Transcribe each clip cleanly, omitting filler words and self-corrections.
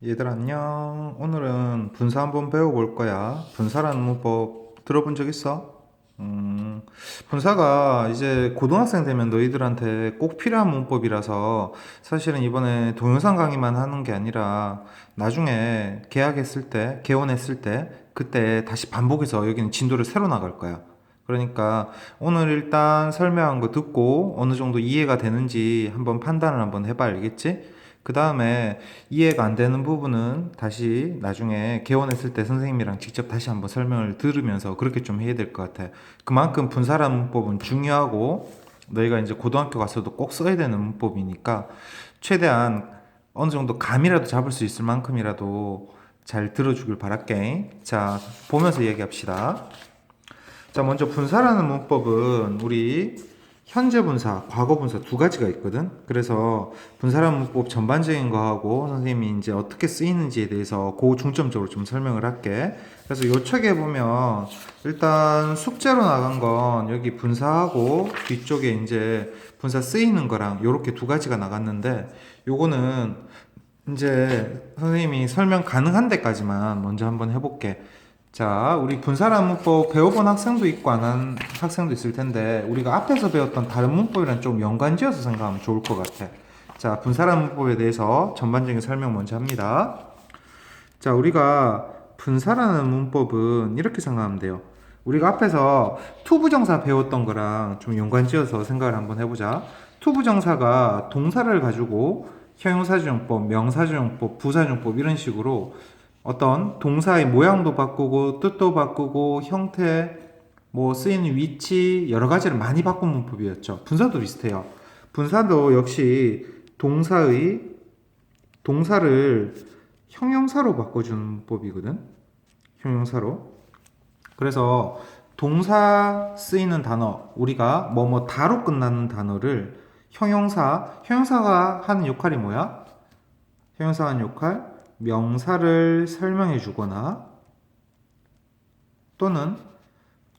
얘들 안녕. 오늘은 분사 한번 배워볼 거야. 분사라는 문법 들어본 적 있어? 분사가 이제 고등학생 되면 너희들한테 꼭 필요한 문법이라서 사실은 이번에 동영상 강의만 하는 게 아니라 나중에 계약했을 때, 개원했을 때, 그때 다시 반복해서 여기는 진도를 새로 나갈 거야. 그러니까 오늘 일단 설명한 거 듣고 어느 정도 이해가 되는지 한번 판단을 한번 해봐, 알겠지? 그 다음에 이해가 안 되는 부분은 다시 나중에 개원했을 때 선생님이랑 직접 다시 한번 설명을 들으면서 그렇게 좀 해야 될 것 같아. 그만큼 분사라는 문법은 중요하고 너희가 이제 고등학교 가서도 꼭 써야 되는 문법이니까 최대한 어느 정도 감이라도 잡을 수 있을 만큼이라도 잘 들어주길 바랄게. 자, 보면서 얘기합시다. 자, 먼저 분사라는 문법은 우리 현재 분사, 과거 분사 두 가지가 있거든. 그래서 분사라는 문법 전반적인 거하고 선생님이 이제 어떻게 쓰이는지에 대해서 중점적으로 좀 설명을 할게. 그래서 요 책에 보면 일단 숙제로 나간 건 여기 분사하고 뒤쪽에 이제 분사 쓰이는 거랑 요렇게 두 가지가 나갔는데 요거는 이제 선생님이 설명 가능한 데까지만 먼저 한번 해볼게. 자, 우리 분사라는 문법 배워본 학생도 있고 안 한 학생도 있을 텐데 우리가 앞에서 배웠던 다른 문법이랑 좀 연관지어서 생각하면 좋을 것 같아. 자, 분사라는 문법에 대해서 전반적인 설명 먼저 합니다. 자, 우리가 분사라는 문법은 이렇게 생각하면 돼요. 우리가 앞에서 투부정사 배웠던 거랑 좀 연관지어서 생각을 한번 해보자. 투부정사가 동사를 가지고 형용사주용법, 명사주용법, 부사주용법 이런 식으로 어떤 동사의 모양도 바꾸고 뜻도 바꾸고 형태, 뭐 쓰이는 위치 여러 가지를 많이 바꾼 문법이었죠. 분사도 비슷해요. 분사도 역시 동사를 형용사로 바꿔주는 문법이거든. 형용사로. 그래서 동사 쓰이는 단어, 우리가 뭐뭐 다로 끝나는 단어를 형용사가 하는 역할이 뭐야? 형용사가 하는 역할, 명사를 설명해 주거나 또는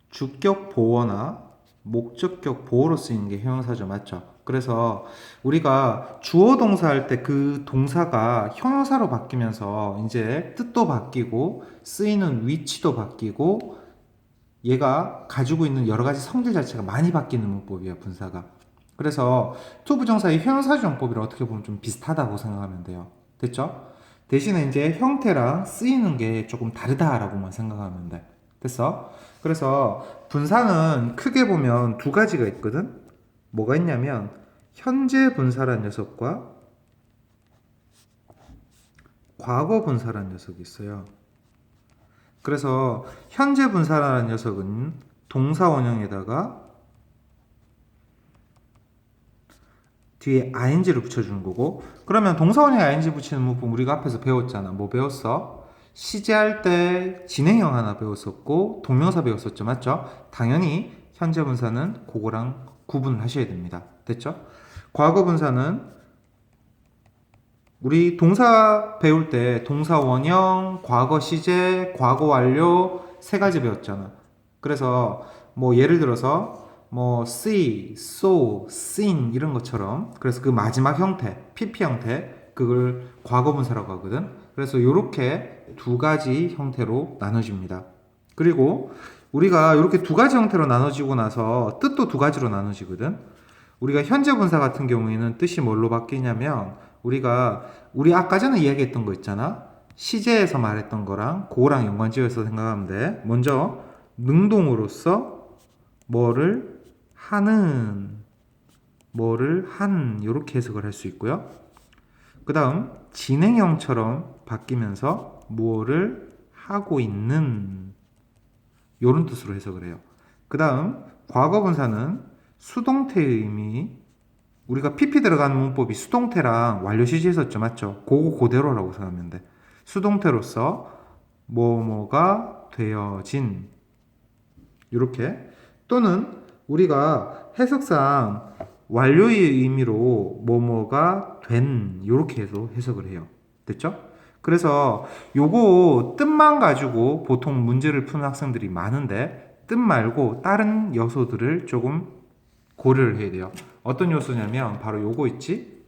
주격 보어나 목적격 보어로 쓰이는 게 형용사죠. 맞죠? 그래서 우리가 주어 동사 할 때 그 동사가 형용사로 바뀌면서 이제 뜻도 바뀌고 쓰이는 위치도 바뀌고 얘가 가지고 있는 여러 가지 성질 자체가 많이 바뀌는 문법이야, 분사가. 그래서 투부정사의 형용사주용법이랑 어떻게 보면 좀 비슷하다고 생각하면 돼요. 됐죠? 대신에 이제 형태랑 쓰이는 게 조금 다르다라고만 생각하면 돼. 됐어? 그래서 분사는 크게 보면 두 가지가 있거든? 뭐가 있냐면, 현재 분사란 녀석과 과거 분사란 녀석이 있어요. 그래서 현재 분사라는 녀석은 동사 원형에다가 뒤에 ing를 붙여주는 거고, 그러면 동사 원형에 ing 붙이는 문법 우리가 앞에서 배웠잖아. 뭐 배웠어? 시제할 때 진행형 하나 배웠었고 동명사 배웠었죠. 맞죠? 당연히 현재 분사는 그거랑 구분을 하셔야 됩니다. 됐죠? 과거 분사는 우리 동사 배울 때 동사 원형, 과거 시제, 과거 완료 세 가지 배웠잖아. 그래서 뭐 예를 들어서 뭐 see, saw, seen 이런 것처럼 그래서 그 마지막 형태, PP 형태 그걸 과거 분사라고 하거든. 그래서 이렇게 두 가지 형태로 나눠집니다. 그리고 우리가 이렇게 두 가지 형태로 나눠지고 나서 뜻도 두 가지로 나눠지거든. 우리가 현재 분사 같은 경우에는 뜻이 뭘로 바뀌냐면 우리 아까 전에 이야기했던 거 있잖아. 시제에서 말했던 거랑 그거랑 연관지어서 생각하면 돼. 먼저 능동으로서 뭐를 하는, 뭐를 한 이렇게 해석을 할 수 있고요. 그 다음 진행형처럼 바뀌면서 무엇을 하고 있는 이런 뜻으로 해석을 해요. 그 다음 과거분사는 수동태의 의미, 우리가 PP 들어가는 문법이 수동태랑 완료 시제 했었죠. 맞죠? 그거 그대로라고 생각하면 돼. 수동태로서 뭐뭐가 되어진 이렇게 또는 우리가 해석상 완료의 의미로 뭐뭐가 된 이렇게 해서 해석을 해요. 됐죠? 그래서 요거 뜻만 가지고 보통 문제를 푸는 학생들이 많은데 뜻 말고 다른 요소들을 조금 고려를 해야 돼요. 어떤 요소냐면 바로 요거 있지?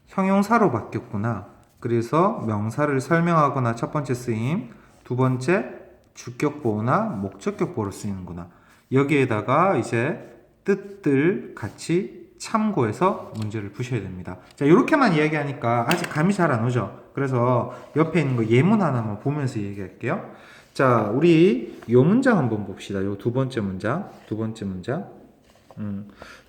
형용사로 바뀌었구나. 그래서 명사를 설명하거나 첫 번째 쓰임, 두 번째 주격 보호나 목적격 보호로 쓰이는구나. 여기에다가 이제 뜻들 같이 참고해서 문제를 푸셔야 됩니다. 자, 이렇게만 이야기하니까 아직 감이 잘 안 오죠? 그래서 옆에 있는 거 예문 하나만 보면서 얘기할게요. 자, 우리 요 문장 한번 봅시다. 요 두 번째 문장. 두 번째 문장.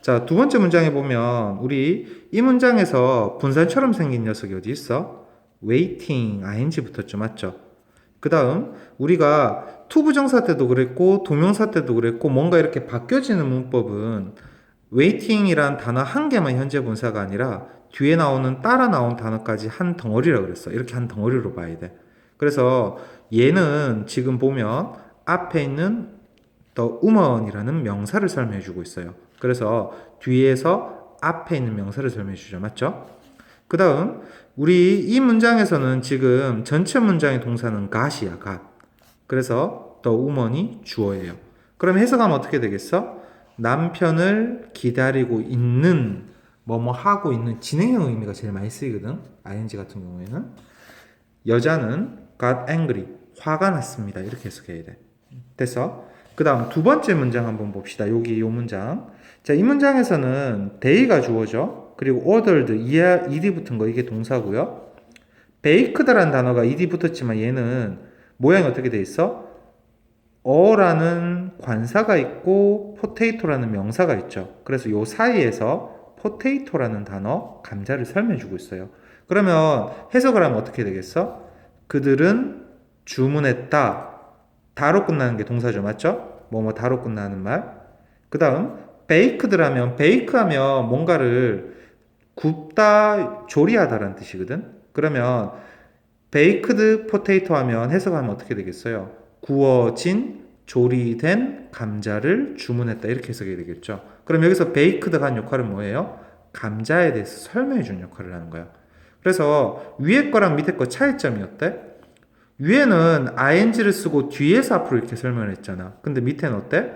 자, 두 번째 문장에 보면 우리 이 문장에서 분사처럼 생긴 녀석이 어디 있어? waiting, ing 붙었죠. 맞죠? 그 다음 우리가 투부정사 때도 그랬고 동명사 때도 그랬고 뭔가 이렇게 바뀌어지는 문법은 waiting이란 단어 한 개만 현재 분사가 아니라 뒤에 나오는 따라 나온 단어까지 한 덩어리라고 그랬어. 이렇게 한 덩어리로 봐야 돼. 그래서 얘는 지금 보면 앞에 있는 the woman이라는 명사를 설명해 주고 있어요. 그래서 뒤에서 앞에 있는 명사를 설명해 주죠. 맞죠? 그 다음 우리 이 문장에서는 지금 전체 문장의 동사는 got이야. got. 그래서 the woman이 주어예요. 그럼 해석하면 어떻게 되겠어? 남편을 기다리고 있는 뭐뭐 하고 있는 진행형 의미가 제일 많이 쓰이거든. ing 같은 경우에는 여자는 got angry, 화가 났습니다. 이렇게 해석해야 돼. 됐어? 그 다음 두 번째 문장 한번 봅시다. 여기 이 문장. 자, 이 문장에서는 they가 주어죠. 그리고 ordered, ed 붙은 거 이게 동사고요. baked라는 단어가 ed 붙었지만 얘는 모양이 어떻게 돼 있어? 어라는 관사가 있고 potato라는 명사가 있죠. 그래서 요 사이에서 potato라는 단어, 감자를 설명해 주고 있어요. 그러면 해석을 하면 어떻게 되겠어? 그들은 주문했다. 다로 끝나는 게 동사죠. 맞죠? 뭐뭐 다로 끝나는 말. 그 다음 baked라면 bake하면 뭔가를 굽다, 조리하다라는 뜻이거든. 그러면 baked potato 하면 해석하면 어떻게 되겠어요? 구워진, 조리된 감자를 주문했다. 이렇게 해석이 되겠죠. 그럼 여기서 baked가 한 역할은 뭐예요? 감자에 대해서 설명해 주는 역할을 하는 거야. 그래서 위에 거랑 밑에 거 차이점이 어때? 위에는 ing를 쓰고 뒤에서 앞으로 이렇게 설명을 했잖아. 근데 밑에는 어때?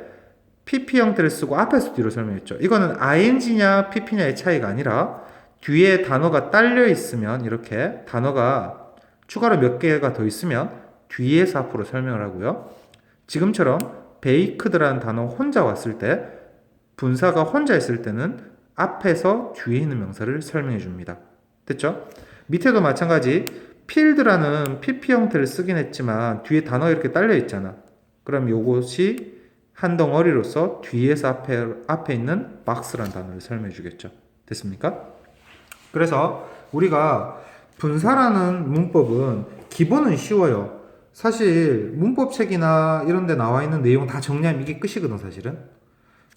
pp 형태를 쓰고 앞에서 뒤로 설명했죠. 이거는 ing냐 pp냐의 차이가 아니라 뒤에 단어가 딸려 있으면 이렇게 단어가 추가로 몇 개가 더 있으면 뒤에서 앞으로 설명을 하고요. 지금처럼 baked라는 단어 혼자 왔을 때 분사가 혼자 있을 때는 앞에서 뒤에 있는 명사를 설명해 줍니다. 됐죠? 밑에도 마찬가지 field라는 pp 형태를 쓰긴 했지만 뒤에 단어가 이렇게 딸려 있잖아. 그럼 요것이 한 덩어리로서 뒤에서 앞에 있는 box라는 단어를 설명해 주겠죠. 됐습니까? 그래서 우리가 분사라는 문법은 기본은 쉬워요. 사실 문법책이나 이런 데 나와 있는 내용 다 정리하면 이게 끝이거든, 사실은.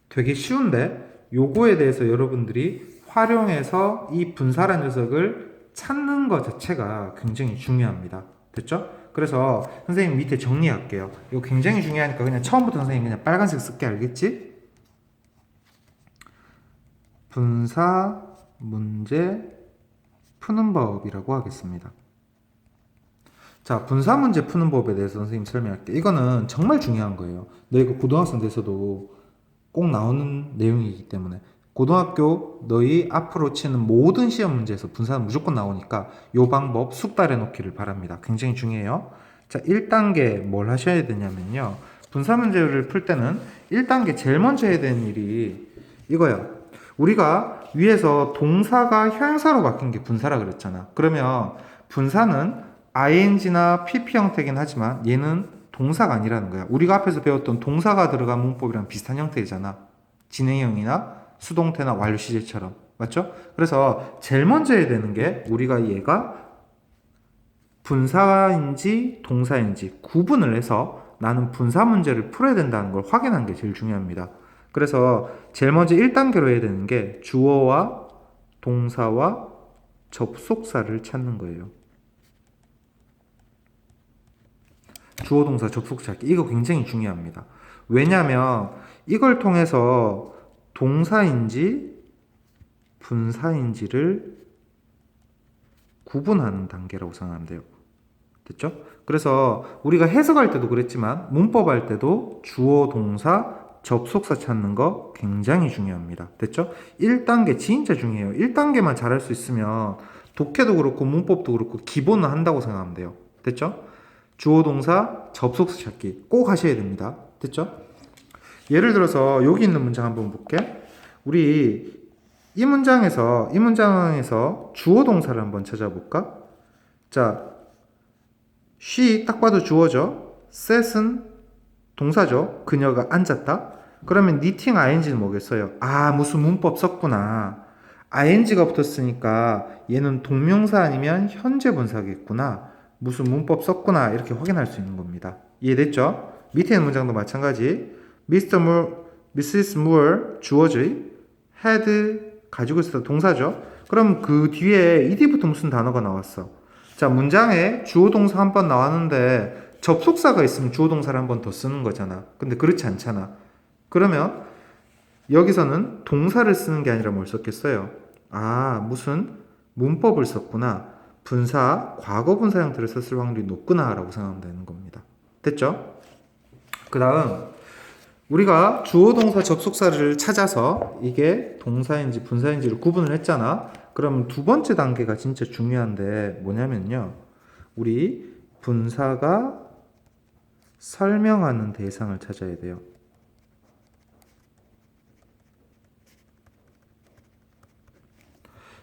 되게 쉬운데 요거에 대해서 여러분들이 활용해서 이 분사라는 녀석을 찾는 것 자체가 굉장히 중요합니다. 됐죠? 그래서 선생님 밑에 정리할게요. 이거 굉장히 중요하니까 그냥 처음부터 선생님 그냥 빨간색 쓸게. 알겠지? 분사 문제 푸는 법이라고 하겠습니다. 자, 분사 문제 푸는 법에 대해서 선생님 설명할게요. 이거는 정말 중요한 거예요. 너 이거 고등학생 돼서도 꼭 나오는 내용이기 때문에 고등학교 너희 앞으로 치는 모든 시험 문제에서 분사는 무조건 나오니까 이 방법 숙달해 놓기를 바랍니다. 굉장히 중요해요. 자, 1단계 뭘 하셔야 되냐면요. 분사 문제를 풀 때는 1단계 제일 먼저 해야 되는 일이 이거야. 우리가 위에서 동사가 형용사로 바뀐 게 분사라 그랬잖아. 그러면 분사는 ing나 pp 형태긴 하지만 얘는 동사가 아니라는 거야. 우리가 앞에서 배웠던 동사가 들어간 문법이랑 비슷한 형태잖아. 진행형이나 수동태나 완료 시제처럼. 맞죠? 그래서 제일 먼저 해야 되는 게 우리가 얘가 분사인지 동사인지 구분을 해서 나는 분사 문제를 풀어야 된다는 걸 확인하는 게 제일 중요합니다. 그래서 제일 먼저 1단계로 해야 되는 게 주어와 동사와 접속사를 찾는 거예요. 주어, 동사, 접속사 찾기. 이거 굉장히 중요합니다. 왜냐하면 이걸 통해서 동사인지 분사인지를 구분하는 단계라고 생각하면 돼요. 됐죠? 그래서 우리가 해석할 때도 그랬지만 문법 할 때도 주어, 동사, 접속사 찾는 거 굉장히 중요합니다. 됐죠? 1단계 진짜 중요해요. 1단계만 잘할 수 있으면 독해도 그렇고 문법도 그렇고 기본은 한다고 생각하면 돼요. 됐죠? 주어 동사 접속사 찾기 꼭 하셔야 됩니다. 됐죠? 예를 들어서 여기 있는 문장 한번 볼게. 우리 이 문장에서 주어 동사를 한번 찾아볼까? 자, she 딱 봐도 주어죠. set은 동사죠. 그녀가 앉았다. 그러면 knitting ing는 뭐겠어요? 아, 무슨 문법 썼구나. ing가 붙었으니까 얘는 동명사 아니면 현재 분사겠구나. 무슨 문법 썼구나. 이렇게 확인할 수 있는 겁니다. 이해됐죠? 밑에 있는 문장도 마찬가지. Mr. Moore, Mrs. Moore 주어지. had 가지고 있어 동사죠. 그럼 그 뒤에 ed부터 무슨 단어가 나왔어? 자, 문장에 주어 동사 한 번 나왔는데 접속사가 있으면 주어 동사를 한 번 더 쓰는 거잖아. 근데 그렇지 않잖아. 그러면 여기서는 동사를 쓰는 게 아니라 뭘 썼겠어요? 아, 무슨 문법을 썼구나. 분사, 과거 분사 형태를 썼을 확률이 높구나 라고 생각하면 되는 겁니다. 됐죠? 그 다음 우리가 주어 동사 접속사를 찾아서 이게 동사인지 분사인지를 구분을 했잖아. 그럼 두 번째 단계가 진짜 중요한데 뭐냐면요. 우리 분사가 설명하는 대상을 찾아야 돼요.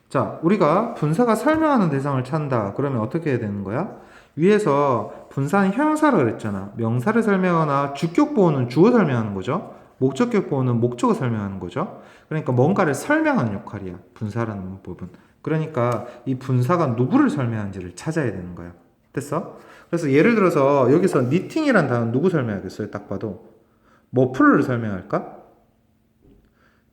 자, 우리가 분사가 설명하는 대상을 찾는다. 그러면 어떻게 해야 되는 거야? 위에서 분사는 형용사라 그랬잖아. 명사를 설명하거나 주격 보호는 주어 설명하는 거죠. 목적격 보호는 목적을 설명하는 거죠. 그러니까 뭔가를 설명하는 역할이야. 분사라는 문법은. 그러니까 이 분사가 누구를 설명하는지를 찾아야 되는 거야. 됐어? 그래서 예를 들어서 여기서 니팅이란 단어는 누구 설명하겠어요? 딱 봐도. 머플러를 설명할까?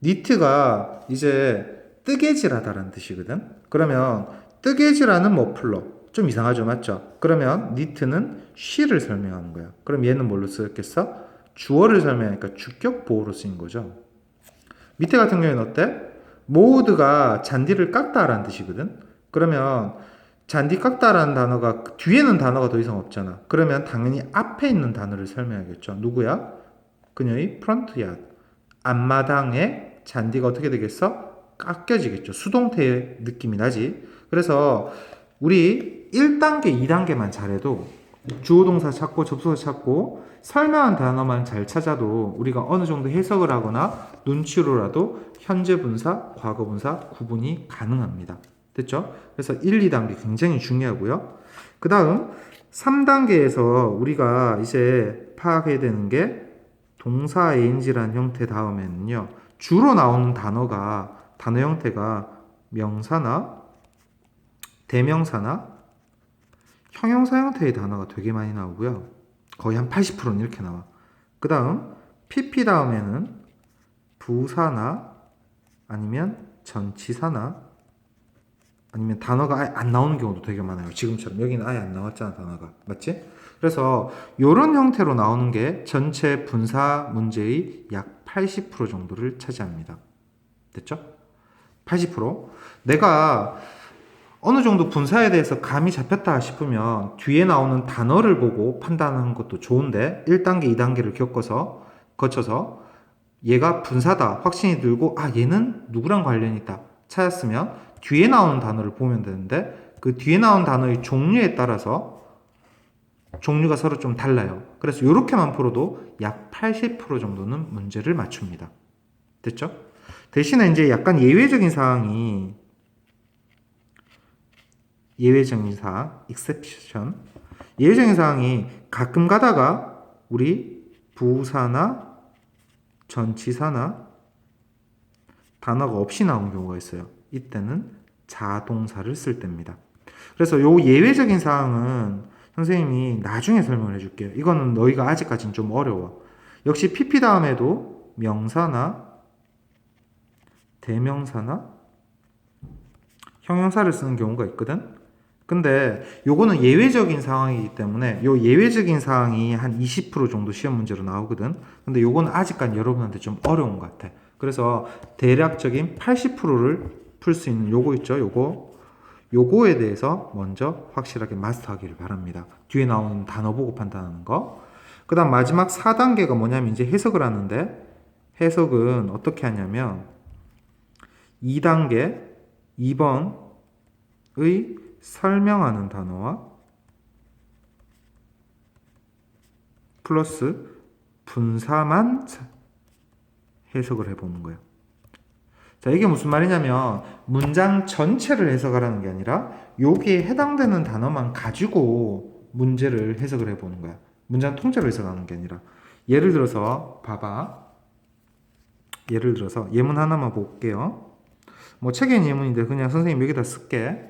니트가 이제 뜨개질하다라는 뜻이거든. 그러면 뜨개질하는 머플러 좀 이상하죠, 맞죠? 그러면 니트는 she를 설명하는 거야. 그럼 얘는 뭘로 쓰였겠어? 주어를 설명하니까 주격 보호로 쓰인 거죠. 밑에 같은 경우에는 어때? 모드가 잔디를 깎다라는 뜻이거든. 그러면 잔디 깎다라는 단어가 뒤에는 단어가 더 이상 없잖아. 그러면 당연히 앞에 있는 단어를 설명하겠죠. 누구야? 그녀의 프런트 야드. 앞마당에 잔디가 어떻게 되겠어? 깎여지겠죠. 수동태의 느낌이 나지. 그래서 우리 1단계, 2단계만 잘해도 주어 동사 찾고 접속사 찾고 설명한 단어만 잘 찾아도 우리가 어느 정도 해석을 하거나 눈치로라도 현재 분사, 과거 분사 구분이 가능합니다. 됐죠? 그래서 1, 2단계 굉장히 중요하고요. 그 다음 3단계에서 우리가 이제 파악해야 되는 게 동사 ing라는 형태 다음에는요. 주로 나오는 단어 형태가 명사나 대명사나 형용사 형태의 단어가 되게 많이 나오고요. 거의 한 80%는 이렇게 나와. 그 다음 PP 다음에는 부사나 아니면 전치사나 아니면 단어가 아예 안 나오는 경우도 되게 많아요. 지금처럼 여기는 아예 안 나왔잖아, 단어가. 맞지? 그래서 이런 형태로 나오는 게 전체 분사 문제의 약 80% 정도를 차지합니다. 됐죠? 80%. 내가 어느 정도 분사에 대해서 감이 잡혔다 싶으면 뒤에 나오는 단어를 보고 판단하는 것도 좋은데 1단계, 2단계를 거쳐서 얘가 분사다 확신이 들고 아 얘는 누구랑 관련이 있다 찾았으면 뒤에 나오는 단어를 보면 되는데 그 뒤에 나온 단어의 종류에 따라서 종류가 서로 좀 달라요. 그래서 이렇게만 풀어도 약 80% 정도는 문제를 맞춥니다. 됐죠? 대신에 이제 약간 예외적인 사항, exception. 예외적인 사항이 가끔 가다가 우리 부사나 전치사나 단어가 없이 나오는 경우가 있어요. 이때는 자동사를 쓸 때입니다. 그래서 요 예외적인 사항은 선생님이 나중에 설명을 해줄게요. 이거는 너희가 아직까지는 좀 어려워. 역시 PP 다음에도 명사나 대명사나 형용사를 쓰는 경우가 있거든. 근데 요거는 예외적인 상황이기 때문에 요 예외적인 상황이 한 20% 정도 시험 문제로 나오거든. 근데 요거는 아직까지 여러분한테 좀 어려운 것 같아. 그래서 대략적인 80%를 풀 수 있는 요거 있죠. 요거에 대해서 먼저 확실하게 마스터하기를 바랍니다. 뒤에 나오는 단어 보고 판단하는 거. 그 다음 마지막 4단계가 뭐냐면 이제 해석을 하는데 해석은 어떻게 하냐면 2단계 2번 설명하는 단어와 플러스 분사만 해석을 해보는 거예요. 자, 이게 무슨 말이냐면 문장 전체를 해석하라는 게 아니라 여기에 해당되는 단어만 가지고 문제를 해석을 해보는 거야. 문장 통째로 해석하는 게 아니라. 예를 들어서 봐봐. 예를 들어서 예문 하나만 볼게요. 뭐 책에 있는 예문인데 그냥 선생님 여기다 쓸게.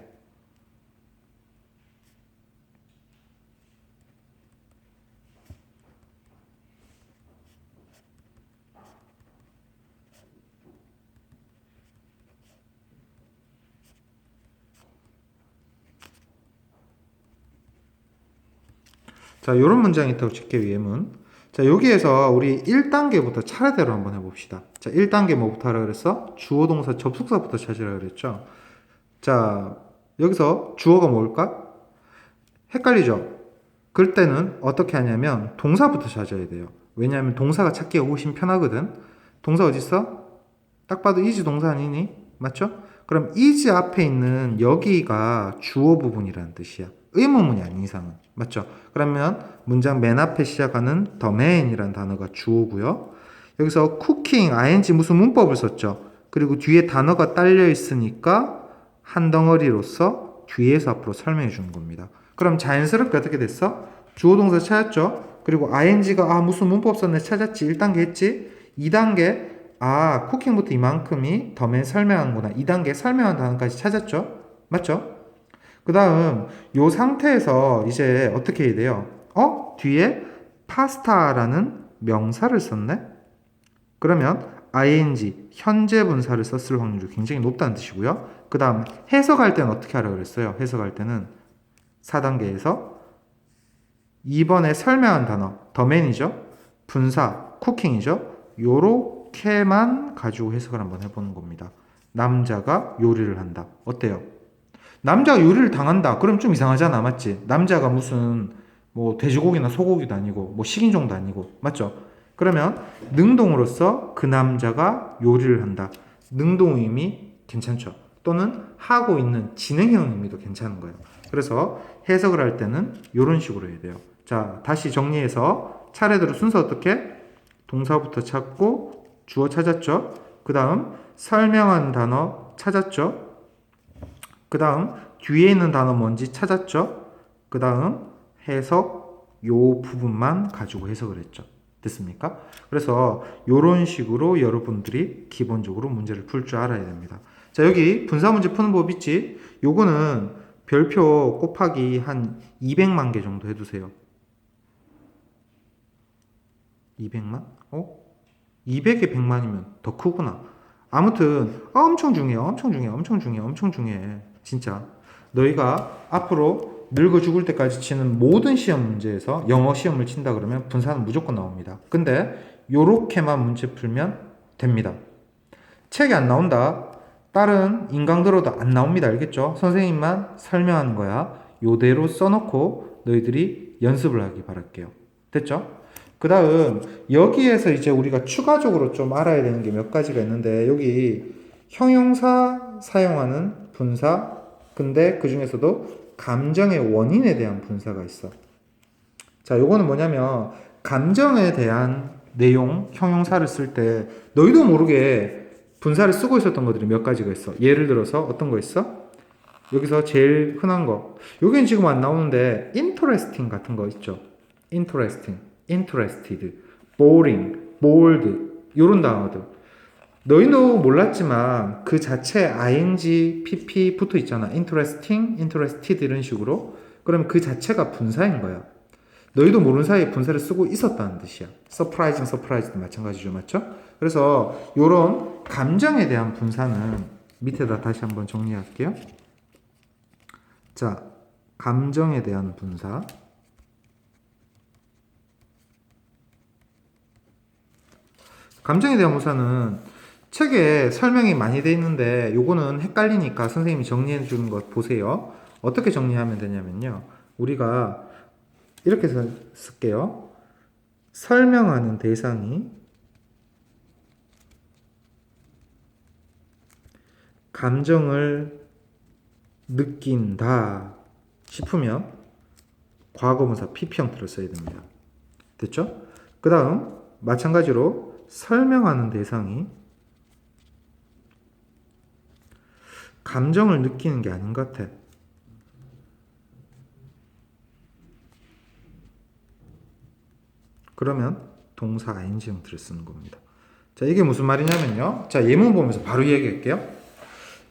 자, 요런 문장이 있다고 칠게요, 예문. 자, 여기에서 우리 1단계부터 차례대로 한번 해봅시다. 자, 1단계 뭐부터 하라 그랬어? 주어, 동사, 접속사부터 찾으라 그랬죠? 자, 여기서 주어가 뭘까? 헷갈리죠? 그럴 때는 어떻게 하냐면 동사부터 찾아야 돼요. 왜냐하면 동사가 찾기가 훨씬 편하거든. 동사 어딨어? 딱 봐도 is 동사 아니니? 맞죠? 그럼 is 앞에 있는 여기가 주어 부분이라는 뜻이야. 의문문이 아닌 이상은. 맞죠? 그러면 문장 맨 앞에 시작하는 the man이라는 단어가 주어고요. 여기서 cooking, ing 무슨 문법을 썼죠? 그리고 뒤에 단어가 딸려 있으니까 한 덩어리로서 뒤에서 앞으로 설명해 주는 겁니다. 그럼 자연스럽게 어떻게 됐어? 주어 동사 찾았죠? 그리고 ing가 무슨 문법 썼네 찾았지. 1단계 했지? 2단계 쿠킹부터 이만큼이 더맨 설명하는구나. 2단계 설명한 단어까지 찾았죠? 맞죠? 그 다음 요 상태에서 이제 어떻게 해야 돼요? 뒤에 파스타라는 명사를 썼네? 그러면 ing, 현재 분사를 썼을 확률이 굉장히 높다는 뜻이고요. 그 다음 해석할 때는 어떻게 하라고 그랬어요? 해석할 때는 4단계에서 2번에 설명한 단어, 더맨이죠. 분사, 쿠킹이죠. 요렇게만 가지고 해석을 한번 해보는 겁니다. 남자가 요리를 한다. 어때요? 남자가 요리를 당한다. 그럼 좀 이상하잖아. 맞지? 남자가 무슨 뭐 돼지고기나 소고기도 아니고 뭐 식인종도 아니고. 맞죠? 그러면 능동으로서 그 남자가 요리를 한다. 능동의미 괜찮죠? 또는 하고 있는 진행형 의미도 괜찮은 거예요. 그래서 해석을 할 때는 이런 식으로 해야 돼요. 자, 다시 정리해서 차례대로 순서 어떻게? 동사부터 찾고 주어 찾았죠? 그 다음 설명한 단어 찾았죠? 그 다음 뒤에 있는 단어 뭔지 찾았죠? 그 다음 해석 요 부분만 가지고 해석을 했죠. 됐습니까? 그래서 이런 식으로 여러분들이 기본적으로 문제를 풀 줄 알아야 됩니다. 자, 여기 분사 문제 푸는 법 있지? 요거는 별표 곱하기 한 200만 개 정도 해두세요. 200만? 200에 100만이면 더 크구나. 아무튼 엄청 중요해. 엄청 중요해. 엄청 중요해. 엄청 중요해. 진짜. 너희가 앞으로 늙어 죽을 때까지 치는 모든 시험 문제에서 영어 시험을 친다 그러면 분사는 무조건 나옵니다. 근데 요렇게만 문제 풀면 됩니다. 책이 안 나온다. 다른 인강 들어도 안 나옵니다. 알겠죠? 선생님만 설명하는 거야. 요대로 써놓고 너희들이 연습을 하기 바랄게요. 됐죠? 그 다음 여기에서 이제 우리가 추가적으로 좀 알아야 되는 게 몇 가지가 있는데 여기 형용사 사용하는 분사 근데 그 중에서도 감정의 원인에 대한 분사가 있어. 자, 요거는 뭐냐면 감정에 대한 내용 형용사를 쓸 때 너희도 모르게 분사를 쓰고 있었던 것들이 몇 가지가 있어. 예를 들어서 어떤 거 있어? 여기서 제일 흔한 거. 여기는 지금 안 나오는데 interesting 같은 거 있죠. interesting, interested, boring, bold 이런 단어들. 너희도 몰랐지만 그 자체에 ing, pp 붙어 있잖아. interesting, interested 이런 식으로. 그럼 그 자체가 분사인 거야. 너희도 모르는 사이에 분사를 쓰고 있었다는 뜻이야. surprising, surprised도 마찬가지죠. 맞죠? 그래서 이런 감정에 대한 분사는 밑에다 다시 한번 정리할게요. 자, 감정에 대한 분사. 감정에 대한 분사는 책에 설명이 많이 돼 있는데 요거는 헷갈리니까 선생님이 정리해 주는 것 보세요. 어떻게 정리하면 되냐면요. 우리가 이렇게 쓸게요. 설명하는 대상이 감정을 느낀다 싶으면 과거분사 PP 형태로 써야 됩니다. 됐죠? 그 다음 마찬가지로 설명하는 대상이 감정을 느끼는 게 아닌 것 같아. 그러면 동사 ing 형태를 쓰는 겁니다. 자, 이게 무슨 말이냐면요. 자, 예문 보면서 바로 얘기할게요.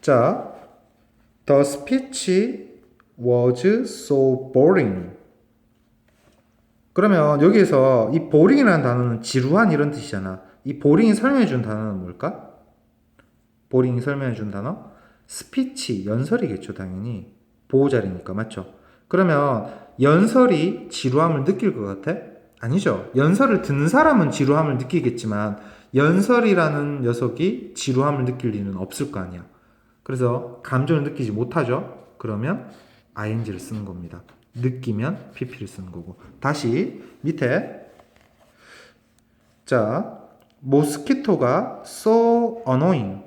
자, the speech was so boring. 그러면 여기에서 이 boring이라는 단어는 지루한 이런 뜻이잖아. 이 boring이 설명해 준 단어는 뭘까? boring이 설명해 준 단어? 스피치, 연설이겠죠, 당연히. 보호자리니까, 맞죠? 그러면 연설이 지루함을 느낄 것 같아? 아니죠. 연설을 듣는 사람은 지루함을 느끼겠지만 연설이라는 녀석이 지루함을 느낄 리는 없을 거 아니야. 그래서 감정을 느끼지 못하죠. 그러면 ing를 쓰는 겁니다. 느끼면 pp를 쓰는 거고. 다시 밑에 자, 모스키토가 so annoying.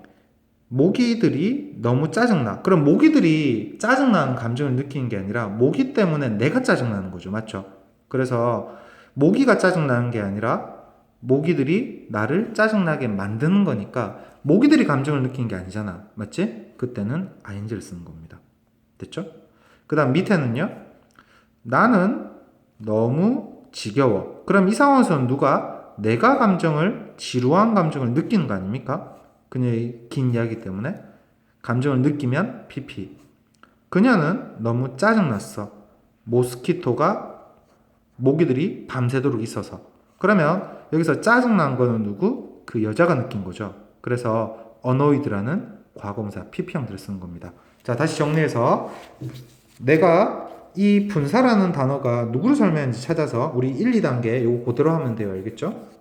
모기들이 너무 짜증나. 그럼 모기들이 짜증나는 감정을 느끼는 게 아니라 모기 때문에 내가 짜증나는 거죠. 맞죠? 그래서 모기가 짜증나는 게 아니라 모기들이 나를 짜증나게 만드는 거니까 모기들이 감정을 느끼는 게 아니잖아. 맞지? 그때는 ing를 쓰는 겁니다. 됐죠? 그 다음 밑에는요. 나는 너무 지겨워. 그럼 이 상황에서는 누가 내가 지루한 감정을 느끼는 거 아닙니까? 그녀의 긴 이야기 때문에 감정을 느끼면 PP. 그녀는 너무 짜증났어. 모스키토가 모기들이 밤새도록 있어서. 그러면 여기서 짜증난 거는 누구? 그 여자가 느낀 거죠. 그래서 annoyed라는 과거분사 PP 형태를 쓰는 겁니다. 자, 다시 정리해서 내가 이 분사라는 단어가 누구를 설명하는지 찾아서 우리 1, 2단계 요거 그대로 하면 돼요. 알겠죠?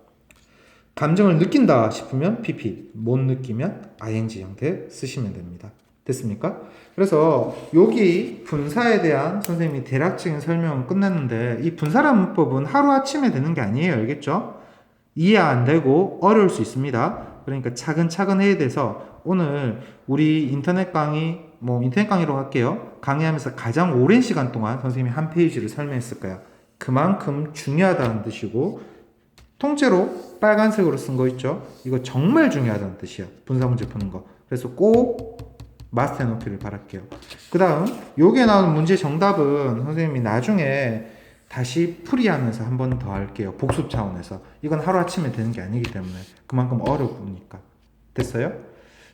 감정을 느낀다 싶으면 PP, 못 느끼면 ing 형태 쓰시면 됩니다. 됐습니까? 그래서 여기 분사에 대한 선생님이 대략적인 설명은 끝냈는데 이 분사라는 문법은 하루아침에 되는 게 아니에요. 알겠죠? 이해 안 되고 어려울 수 있습니다. 그러니까 차근차근 해야 돼서 오늘 우리 인터넷 강의로 할게요. 강의하면서 가장 오랜 시간 동안 선생님이 한 페이지를 설명했을 거야. 그만큼 중요하다는 뜻이고 통째로 빨간색으로 쓴 거 있죠? 이거 정말 중요하다는 뜻이야. 분사 문제 푸는 거. 그래서 꼭 마스터해 놓기를 바랄게요. 그 다음 요게 나오는 문제 정답은 선생님이 나중에 다시 풀이하면서 한 번 더 할게요. 복습 차원에서. 이건 하루아침에 되는 게 아니기 때문에 그만큼 어렵으니까. 됐어요?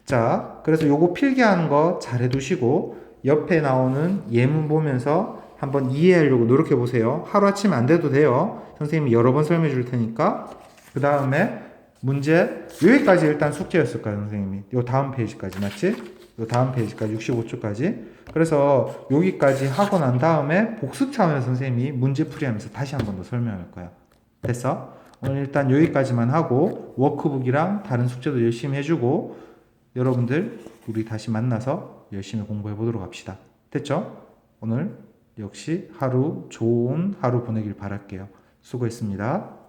자, 그래서 요거 필기하는 거 잘 해두시고 옆에 나오는 예문 보면서 한번 이해하려고 노력해 보세요. 하루아침에 안 돼도 돼요. 선생님이 여러 번 설명해 줄 테니까. 그 다음에 문제 여기까지 일단 숙제였을 거예요. 선생님이 요 다음 페이지까지 맞지? 요 다음 페이지까지 65초까지. 그래서 여기까지 하고 난 다음에 복습 차원에서 선생님이 문제 풀이하면서 다시 한 번 더 설명할 거야. 됐어? 오늘 일단 여기까지만 하고 워크북이랑 다른 숙제도 열심히 해주고 여러분들 우리 다시 만나서 열심히 공부해 보도록 합시다. 됐죠? 오늘 역시 좋은 하루 보내길 바랄게요. 수고했습니다.